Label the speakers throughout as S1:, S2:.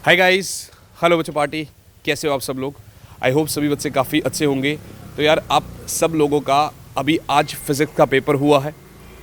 S1: Hi guys, hello बच्चों party, कैसे हो आप सब लोग। आई होप सभी बच्चे काफ़ी अच्छे होंगे। तो यार आप सब लोगों का अभी आज फिज़िक्स का पेपर हुआ है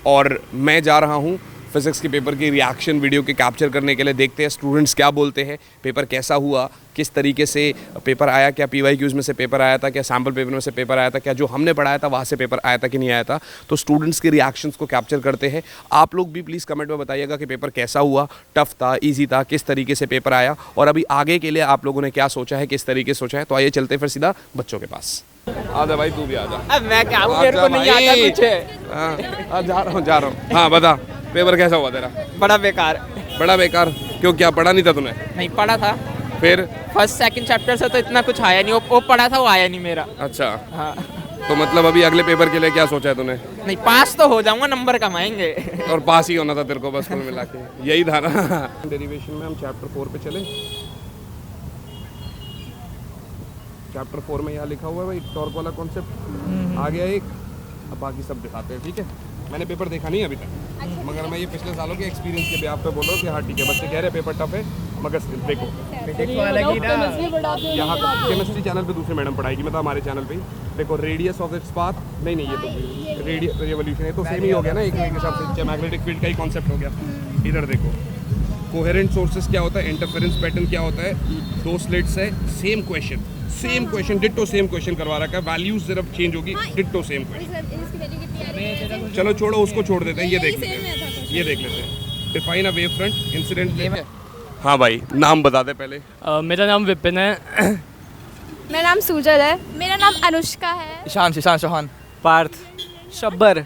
S1: और मैं जा रहा हूँ फिज़िक्स के पेपर की रिएक्शन वीडियो के कैप्चर करने के लिए। देखते हैं स्टूडेंट्स क्या बोलते हैं, पेपर कैसा हुआ, किस तरीके से पेपर आया, क्या PYQs में से पेपर आया था, क्या सैम्पल पेपर में से पेपर आया था, क्या जो हमने पढ़ाया था वहाँ से पेपर आया था कि नहीं आया था। तो स्टूडेंट्स के रिएक्शंस को कैप्चर करते हैं। आप लोग भी प्लीज़ कमेंट में बताइएगा कि पेपर कैसा हुआ, टफ था, ईजी था, किस तरीके से पेपर आया और अभी आगे के लिए आप लोगों ने क्या सोचा है, किस तरीके से सोचा है। तो आइए चलते फिर सीधा बच्चों के पास। आजा भाई, तू भी आजा।
S2: अब मैं क्या हूँ, मेरे को नहीं आता कुछ।
S1: जा रहा हूँ। हाँ बता, पेपर कैसा हुआ तेरा?
S2: बड़ा बेकार।
S1: बड़ा बेकार क्यों, क्या पढ़ा नहीं था तूने?
S2: नहीं पढ़ा था,
S1: फिर
S2: फर्स्ट सेकंड चैप्टर से तो इतना कुछ आया नहीं। वो पढ़ा था, वो आया नहीं मेरा।
S1: अच्छा,
S2: हाँ।
S1: तो मतलब अभी अगले पेपर के लिए क्या सोचा है तूने?
S2: नहीं, पास तो हो जाऊंगा, नंबर कमाएंगे।
S1: और पास ही होना था तेरे को बस कुल मिला के, यही था ना। डेरिवेशन में हम चैप्टर 4 पे चले। चैप्टर 4 में यहाँ लिखा हुआ है भाई, टॉर्क वाला कॉन्सेप्ट आ गया एक। अब बाकी सब दिखाते हैं, ठीक है। मैंने पेपर देखा नहीं अभी तक, मगर मैं ये पिछले सालों के एक्सपीरियंस के बेस पे बोल रहा हूँ कि हाँ ठीक है, बच्चे कह रहे हैं पेपर टफ है, मगर देखो यहाँ केमिस्ट्री चैनल पे दूसरे मैडम पढ़ाएगी, मतलब हमारे चैनल पे ही देखो। रेडियस ऑफ इट्स पाथ, नहीं ये तो रेडियस रेवोल्यूशन है, तो सेम ही हो गया ना एक हिसाब से, मैग्नेटिक फील्ड का ही कॉन्सेप्ट हो गया। इधर देखो, कोहेरेंट सोर्सेज क्या होता है, इंटरफेरेंस पैटर्न क्या होता है, दो स्लिट्स है, same question ditto same question करवा रखा है, वैल्यूज सिर्फ चेंज होगी, डिट्टो सेम क्वेश्चन। चलो छोड़ो, उसको छोड़ देते हैं, ये देख लेते हैं। Define a wave front incident. हाँ भाई, नाम बता दे पहले।
S3: मेरा नाम विपिन है।
S4: मेरा नाम सुजल है। मेरा नाम अनुष्का है।
S2: ईशान चौहान।
S3: पार्थ।
S2: शब्बर।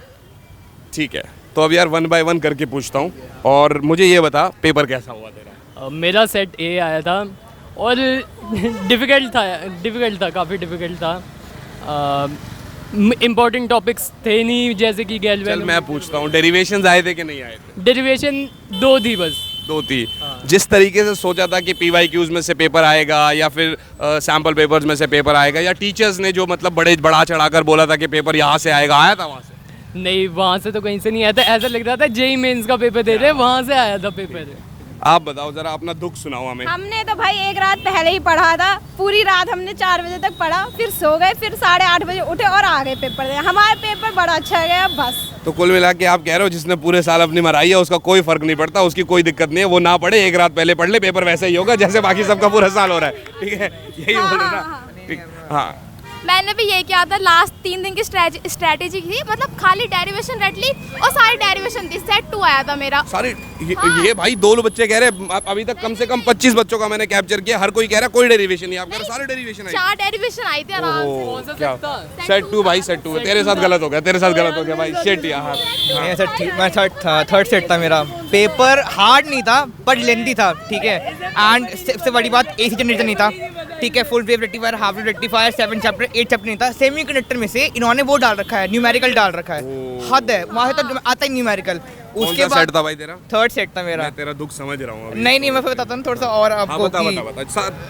S1: ठीक है, तो अब यार 1 बाय 1 करके पूछता हूँ और मुझे ये बता पेपर कैसा हुआ तेरा?
S3: मेरा सेट A आया था और डिफ़िकल्ट था, काफ़ी डिफ़िकल्ट था। इम्पोर्टेंट टॉपिक्स थे नहीं, जैसे कि
S1: चल
S3: गैल्वेन।
S1: मैं पूछता हूँ, डेरिवेशंस आए थे कि नहीं आए थे?
S3: डेरिवेशन 2 थी बस।
S1: 2 थी। जिस तरीके से सोचा था कि PYQs में से पेपर आएगा या फिर सैम्पल पेपर्स में से पेपर आएगा, या टीचर्स ने जो मतलब बढ़ा चढ़ाकर बोला था कि पेपर यहाँ से आएगा, आया था वहाँ से?
S3: नहीं, वहाँ से तो कहीं से नहीं आया था। ऐसा लग रहा था JEE मेंस का पेपर दे रहे, वहाँ से आया था पेपर।
S1: आप बताओ जरा, अपना दुख सुनाओ हमें।
S4: हमने तो भाई एक रात पहले ही पढ़ा था, पूरी रात हमने 4 बजे तक पढ़ा, फिर सो गए, फिर 8:30 बजे उठे और आ गए पेपर दे। हमारा पेपर बड़ा अच्छा गया बस।
S1: तो कुल मिला के आप कह रहे हो जिसने पूरे साल अपनी मराई है उसका कोई फर्क नहीं पड़ता, उसकी कोई दिक्कत नहीं है, वो ना पढ़े, एक रात पहले पढ़ ले, पेपर वैसे ही होगा जैसे बाकी सबका पूरा साल हो रहा है, ठीक है, यही बोल रहे ना? ठीक, हाँ।
S4: मैंने भी ये किया था, लास्ट 3 दिन की स्ट्रेटेजी थी, मतलब खाली डेरिवेशन रट ली और सारी डेरिवेशन थी। सेट 2 आया था मेरा
S1: सारे ये भाई 2 बच्चे कह रहे हैं, अभी तक कम से कम 25 बच्चों का मैंने कैप्चर किया, हर कोई कह रहा है कोई डेरिवेशन नहीं, आप कह रहे सारे डेरिवेशन आई।
S4: 4 डेरिवेशन आई थी आराम से।
S1: क्या सेट 2 भाई, सेट 2 है। तेरे साथ गलत हो गया भाई, सेट यार।
S2: मैं थर्ड सेट था मेरा। पेपर हार्ड नहीं था बट लेंथी था, ठीक है। एंड सबसे बड़ी बात, AC जनरेटर नहीं था, ठीक है। Full wave rectifier, half wave rectifier, 7 chapter 8 chapter नहीं था। सेमी कंडक्टर में से इन्होंने वो डाल रखा है, न्यूमेरिकल डाल रखा है। हद है, वहाँ से तो आता ही न्यूमेरिकल। उसके बाद
S1: सेट था भाई तेरा?
S2: थर्ड सेट था मेरा।
S1: मैं तेरा दुख समझ रहा हूँ।
S2: नहीं, मैं फिर बताता हूँ थोड़ा सा और आपको।
S1: बता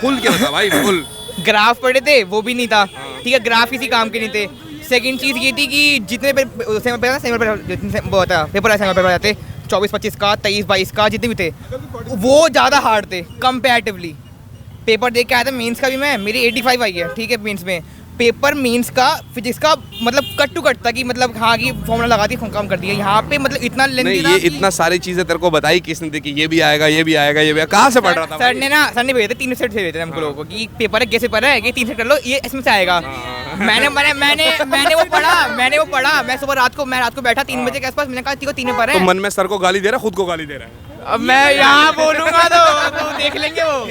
S1: खुल के बता भाई, खुल।
S2: ग्राफ पढ़े थे, वो भी नहीं था, ठीक है। ग्राफ किसी काम के नहीं थे। सेकंड चीज़ ये थी कि जितने पेपर आते 24-25 का, 23-22 का, जितने भी थे वो ज़्यादा हार्ड थे कंपैरेटिवली। पेपर देख के आया था मेंस का भी मैं, मेरी 85 आई है, ठीक है। मेंस में पेपर मेंस का फिजिक्स का मतलब कट टू कट था कि मतलब हाँ कि फॉर्मूला लगा दी, काम कर दिया। यहाँ पे मतलब इतना लेंथी था।
S1: ये इतना सारी चीजें तेरे को बताई किसने थी कि ये भी आएगा, ये भी आएगा, ये भी आएगा? कहाँ से पढ़ रहा था?
S2: सर ने भेजे थे 3 सेट भेजे थे हमको लोगों को कि पेपर है, कैसे पेपर है, कि 3 सेट कर लो, ये इसमें से आएगा। मैंने वो पढ़ा। मैं सुबह रात को बैठा 3 बजे के आसपास, मैंने कहा 3 पेपर है।
S1: तो मन में सर को गाली दे रहा, खुद को गाली दे रहा है।
S2: अब मैं यहाँ बोलूँगा तो देख लेंगे वो।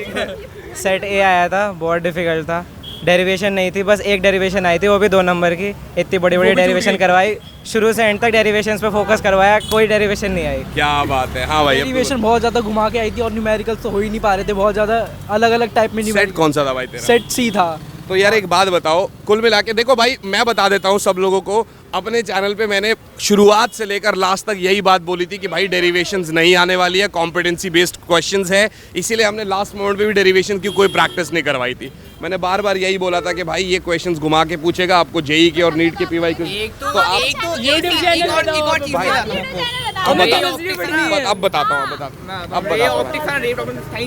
S5: सेट A आया था, बहुत डिफिकल्ट था। डेरिवेशन नहीं थी, बस एक डेरिवेशन आई थी, वो भी 2 नंबर की। इतनी बड़ी डेरिवेशन करवाई, शुरू से एंड तक डेरिवेशंस पे फोकस करवाया, कोई डेरिवेशन नहीं आई।
S1: क्या बात है। हाँ भाई,
S3: डेरिवेशन बहुत ज़्यादा घुमा के आई थी और न्यूमेरिकल्स तो हो ही नहीं पा रहे थे, बहुत ज़्यादा अलग अलग टाइप में।
S1: सेट कौन सा था भाई तेरा?
S3: सेट C था।
S1: तो यार एक बात बताओ, कुल मिला के देखो भाई, मैं बता देता हूँ सब लोगों को, अपने चैनल पे मैंने शुरुआत से लेकर लास्ट तक यही बात बोली थी कि भाई डेरिवेशंस नहीं आने वाली है, कॉम्पिटेंसी बेस्ड क्वेश्चंस है, इसीलिए हमने लास्ट मोमेंट पे भी डेरिवेशन की कोई प्रैक्टिस नहीं करवाई थी। मैंने बार बार यही बोला था कि भाई ये क्वेश्चंस घुमा के पूछेगा आपको, JEE के और नीट के PYQ। अब बताता हूँ।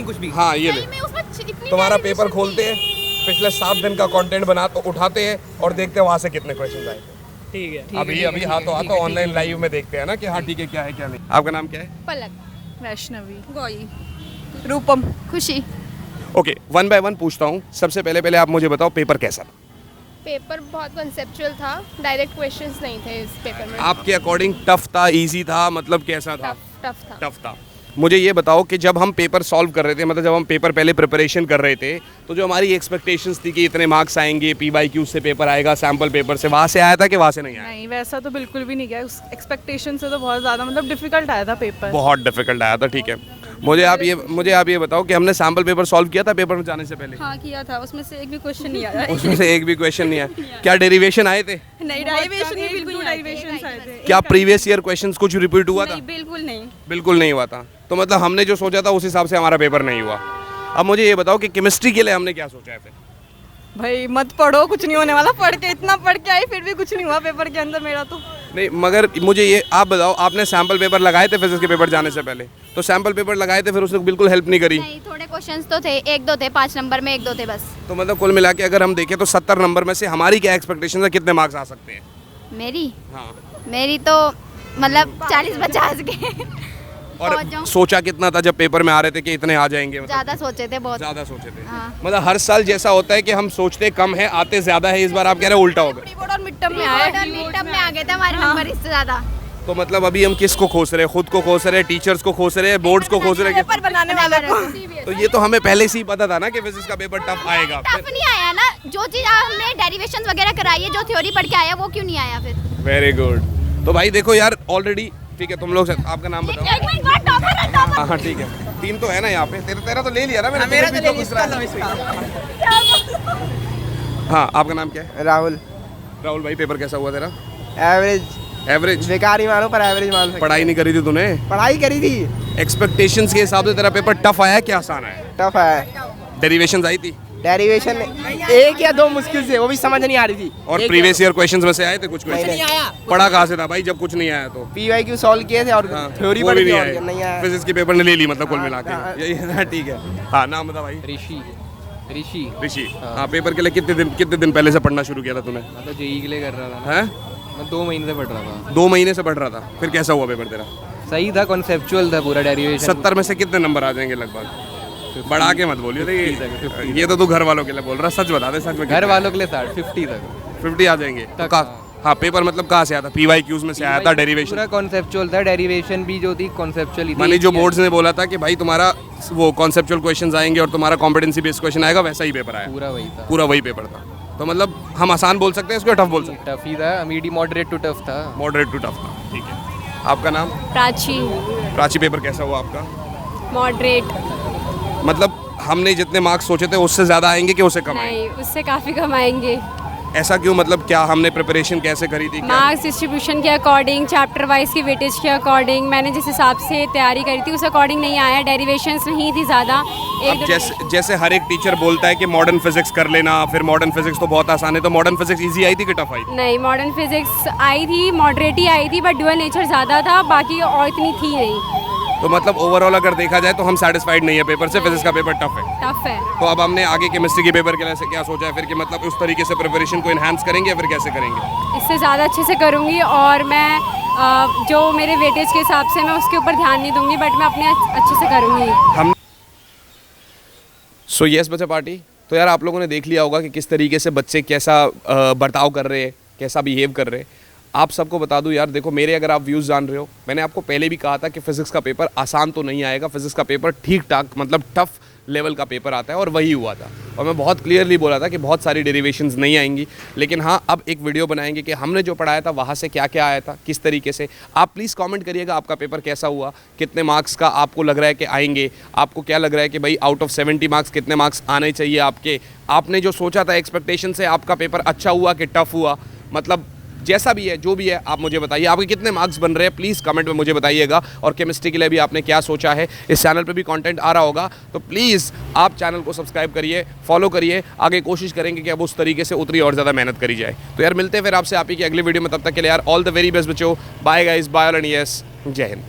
S2: कुछ भी।
S1: हाँ ये ले।
S4: उसमें
S1: तुम्हारा पेपर खोलते हैं, पिछले 7 दिन का कंटेंट बना तो उठाते हैं और देखते हैं वहाँ से कितने क्वेश्चन आए थे।
S2: ठीक है
S1: अभी हाथों हाथों ऑनलाइन लाइव में देखते हैं ना कि हाँ ठीक है क्या है क्या नहीं। आपका नाम क्या है?
S4: पलक,
S6: वैष्णवी,
S4: गोई,
S6: रूपम।
S4: खुशी।
S1: ओके, 1 बाय 1 पूछता हूँ। सबसे पहले आप मुझे बताओ पेपर कैसा था?
S4: पेपर बहुत कंसेप्चुअल था, डायरेक्ट क्वेश्चंस नहीं थे इस पेपर में।
S1: आपके अकॉर्डिंग टफ था, इजी था, मतलब कैसा था?
S4: टफ था।
S1: टफ था। मुझे ये बताओ कि जब हम पेपर सॉल्व कर रहे थे, मतलब जब हम पेपर पहले प्रिपरेशन कर रहे थे, तो जो हमारी एक्सपेक्टेशंस थी कि इतने मार्क्स आएंगे, PYQ से पेपर आएगा, सैम्पल पेपर से, वहाँ से आया था कि वहाँ से नहीं आया?
S6: नहीं, वैसा तो बिल्कुल भी नहीं गया। उस एक्सपेक्टेशन से तो बहुत ज़्यादा मतलब डिफिकल्ट आया था पेपर।
S1: बहुत डिफिकल्ट आया था। ठीक है, मुझे आप ये बताओ कि हमने सैम्पल पेपर सॉल्व किया था पेपर में जाने से पहले?
S6: हाँ किया था, उसमें से एक भी क्वेश्चन नहीं आया।
S1: उसमें से एक भी क्वेश्चन नहीं आया। क्या डेरिवेशन आए थे?
S6: नहीं, डेरिवेशन ही बिल्कुल डेरिवेशंस आए थे।
S1: क्या प्रीवियस ईयर क्वेश्चंस कुछ रिपीट हुआ था?
S6: नहीं, बिल्कुल नहीं।
S1: बिल्कुल नहीं हुआ था। तो मतलब हमने जो सोचा था उस हिसाब से हमारा पेपर नहीं हुआ। अब मुझे ये बताओ कि केमिस्ट्री के लिए हमने क्या सोचा है फिर?
S6: भाई मत पढ़ो, कुछ नहीं होने वाला। पढ़ के इतना पढ़ के आई, फिर भी कुछ नहीं हुआ पेपर के अंदर मेरा तो।
S1: नहीं, मगर मुझे ये आप बताओ, आपने सैम्पल पेपर लगाए थे फिजिक्स के पेपर जाने से पहले? तो सैम्पल पेपर लगाए थे, फिर उसने बिल्कुल हेल्प नहीं करी?
S4: नहीं, थोड़े क्वेश्चंस तो थे, 1-2 थे, 5 नंबर में 1-2 थे बस।
S1: तो मतलब कुल मिला के अगर हम देखें तो 70 नंबर में से हमारी क्या एक्सपेक्टेशन है, कितने मार्क्स आ सकते हैं?
S4: मेरी
S1: हाँ।
S4: मेरी तो मतलब 40-50 के।
S1: और
S4: पहुंच जाऊं।
S1: सोचा कितना था जब पेपर में आ रहे थे कि इतने आ जाएंगे? मतलब
S4: ज़्यादा सोचे थे बहुत।
S1: ज़्यादा सोचे थे।
S4: हाँ।
S1: मतलब हर साल जैसा होता है कि हम सोचते कम है, आते ज़्यादा है, इस बार आप कह रहे हैं उल्टा हो गया।
S6: प्री बोर्ड और मिड टर्म में
S4: बोर्ड
S6: आए।
S4: और मिड टर्म में आ गए थे हमारे नंबर इससे ज़्यादा।
S1: तो मतलब अभी हम किसको खोस रहे हैं? खुद को खोस रहे हैं, टीचर्स को खोस रहे हैं, बोर्ड्स को खोस रहे हैं?
S6: पेपर बनाने वाले को।
S1: तो ये तो हमें पहले से ही पता था ना कि फिजिक्स का पेपर टफ आएगा।
S4: टफ नहीं आया ना, जो चीज़ हमने डेरिवेशंस वगैरह कराई है, जो थ्योरी पढ़ के आया वो क्यों नहीं आया फिर?
S1: Very good. तो भाई देखो यार, ऑलरेडी ठीक है, तुम लोग आपका नाम बताओ।
S4: एक मिनट बाद टॉपर है, टॉपर।
S1: हाँ ठीक है, 3 तो है ना यहाँ पे। तेरा तो ले लिया ना मैंने।
S2: मेरा
S1: तुम्हें
S2: तो
S1: भी
S2: ले
S1: पूछ रहा है। हाँ, आपका नाम क्या है?
S5: राहुल।
S1: राहुल भाई, पेपर कैसा हुआ तेरा?
S5: एवरेज।
S1: एवरेज?
S5: बेकार ही मानो पर एवरेज मान सकते।
S1: पढ़ाई नहीं करी थी तूने?
S5: पढ़ाई करी थी।
S1: एक्सपेक्टेशंस के हिसाब से तेरा पेपर टफ आया क्या आसान आया?
S5: टफ है।
S1: डेरिवेशंस आई थी?
S5: डेरिवेशन 1 या 2 मुश्किल से, वो भी समझ नहीं आ रही थी।
S1: और प्रीवियस ईयर क्वेश्चंस में से आए थे कुछ क्वेश्चन?
S5: नहीं आया।
S1: पढ़ा कहाँ से था भाई जब कुछ नहीं आया तो?
S5: PYQ सॉल्व किए थे और थ्योरी
S1: वो
S5: पढ़ी
S1: भी
S5: थी
S1: नहीं
S5: और नहीं
S1: आया।
S5: आया।
S1: फिजिक्स के पेपर ने ले ली मतलब कुल मिला के।
S5: हाँ।
S1: यही है ना, ठीक है। हाँ, नाम बता भाई।
S7: ऋषि
S1: ऋषि। हाँ, पेपर के लिए कितने दिन पहले से पढ़ना शुरू किया था तूने?
S7: मैं तो जेई के लिए कर रहा था ना।
S1: हैं?
S7: मैं 2 महीने से पढ़ रहा था।
S1: 2 महीने से पढ़ रहा था, फिर कैसा हुआ पेपर तेरा?
S7: सही था, कॉन्सेप्चुअल था पूरा डेरिवेशन।
S1: 70 में से कितने नंबर आ जाएंगे लगभग? बढ़ा के मत बोलिए। देखिए, ये तो तू घर वालों के लिए बोल रहा, सच बता दे। सच में
S7: घर वालों के लिए 50 तक
S1: 50 आ जाएंगे तो हाँ, पेपर मतलब कहाँ से आया था? PYQs में से आया था? डेरिवेशन?
S7: पूरा कॉन्सेप्चुअल था, डेरिवेशन भी जो थी कॉन्सेप्चुअल ही थी।
S1: मानी जो बोर्ड्स ने बोला था कि भाई तुम्हारा वो कॉन्सेप्चुअल क्वेश्चंस आएंगे और तुम्हारा कॉम्पिटेंसी बेस्ड क्वेश्चन आएगा, वैसा ही पेपर आया।
S7: पूरा वही था।
S1: पूरा वही पेपर था। तो मतलब हम आसान बोल सकते हैं इसको, टफ बोल सकते
S7: टफ ही था, मीडियम मॉडरेट टू टफ था।
S1: हैं? मॉडरेट टू टफ था। ठीक है, आपका नाम?
S8: प्राची।
S1: प्राची, पेपर कैसा हुआ आपका?
S8: मॉडरेट।
S1: मतलब हमने जितने मार्क्स सोचे थे उससे ज़्यादा आएंगे कि उससे कम आएंगे?
S8: नहीं, उससे काफ़ी कम आएंगे।
S1: ऐसा क्यों? मतलब क्या हमने प्रिपरेशन कैसे करी थी? क्या?
S8: मार्क्स डिस्ट्रीब्यूशन के अकॉर्डिंग, चैप्टर वाइज की वेटेज के अकॉर्डिंग, मैंने जिस हिसाब से तैयारी करी थी उस अकॉर्डिंग नहीं आया। डेरिवेशंस नहीं थी ज़्यादा।
S1: अब जैसे हर एक टीचर बोलता है कि मॉडर्न फिजिक्स कर लेना, फिर मॉडर्न फिजिक्स तो बहुत आसान है, तो मॉडर्न फिजिक्स इजी आई थी कि टफ आई थी?
S8: नहीं, मॉडर्न फिजिक्स आई थी, मॉडरेट ही आई थी, बट ड्यूअल नेचर ज़्यादा था, बाकी और इतनी थी नहीं।
S1: तो मतलब ओवरऑल अगर देखा जाए तो हम सेटिस्फाइड नहीं है पेपर से, फिजिक्स का पेपर टफ है।
S8: टफ है।
S1: तो अब हमने आगे केमिस्ट्री के पेपर के लिए क्या सोचा है फिर, कि मतलब उस तरीके से प्रिपरेशन को इन्हांस करेंगे या फिर कैसे करेंगे?
S8: इससे ज़्यादा अच्छे से करूँगी और मैं जो मेरे वेटेज के हिसाब से मैं उसके ऊपर ध्यान नहीं दूँगी, बट मैं अपने अच्छे से करूँगी।
S1: हम सो यस बच्चा पार्टी। तो यार आप लोगों ने देख लिया होगा कि किस तरीके से बच्चे कैसा बर्ताव कर रहे हैं, कैसा बिहेव कर रहे हैं। आप सबको बता दूं यार, देखो मेरे अगर आप व्यूज़ जान रहे हो, मैंने आपको पहले भी कहा था कि फिज़िक्स का पेपर आसान तो नहीं आएगा, फिज़िक्स का पेपर ठीक ठाक मतलब टफ लेवल का पेपर आता है, और वही हुआ था। और मैं बहुत क्लियरली बोला था कि बहुत सारी डेरिवेशंस नहीं आएंगी, लेकिन हाँ अब एक वीडियो बनाएंगे कि हमने जो पढ़ाया था वहाँ से क्या क्या आया था, किस तरीके से। आप प्लीज़ कमेंट करिएगा आपका पेपर कैसा हुआ, कितने मार्क्स का आपको लग रहा है कि आएंगे, आपको क्या लग रहा है कि भाई आउट ऑफ 70 मार्क्स कितने मार्क्स आने चाहिए आपके, आपने जो सोचा था एक्सपेक्टेशन से आपका पेपर अच्छा हुआ कि टफ हुआ, मतलब जैसा भी है जो भी है आप मुझे बताइए, आपके कितने मार्क्स बन रहे हैं प्लीज़ कमेंट में मुझे बताइएगा। और केमिस्ट्री के लिए भी आपने क्या सोचा है, इस चैनल पे भी कंटेंट आ रहा होगा, तो प्लीज़ आप चैनल को सब्सक्राइब करिए, फॉलो करिए, आगे कोशिश करेंगे कि अब उस तरीके से उतरी और ज़्यादा मेहनत करी जाए। तो यार मिलते हैं फिर आपसे आप ही की अगली वीडियो में, तब तक के लिए यार ऑल द वेरी बेस्ट बच्चों, bye guys, bye all and yes, जय हिंद।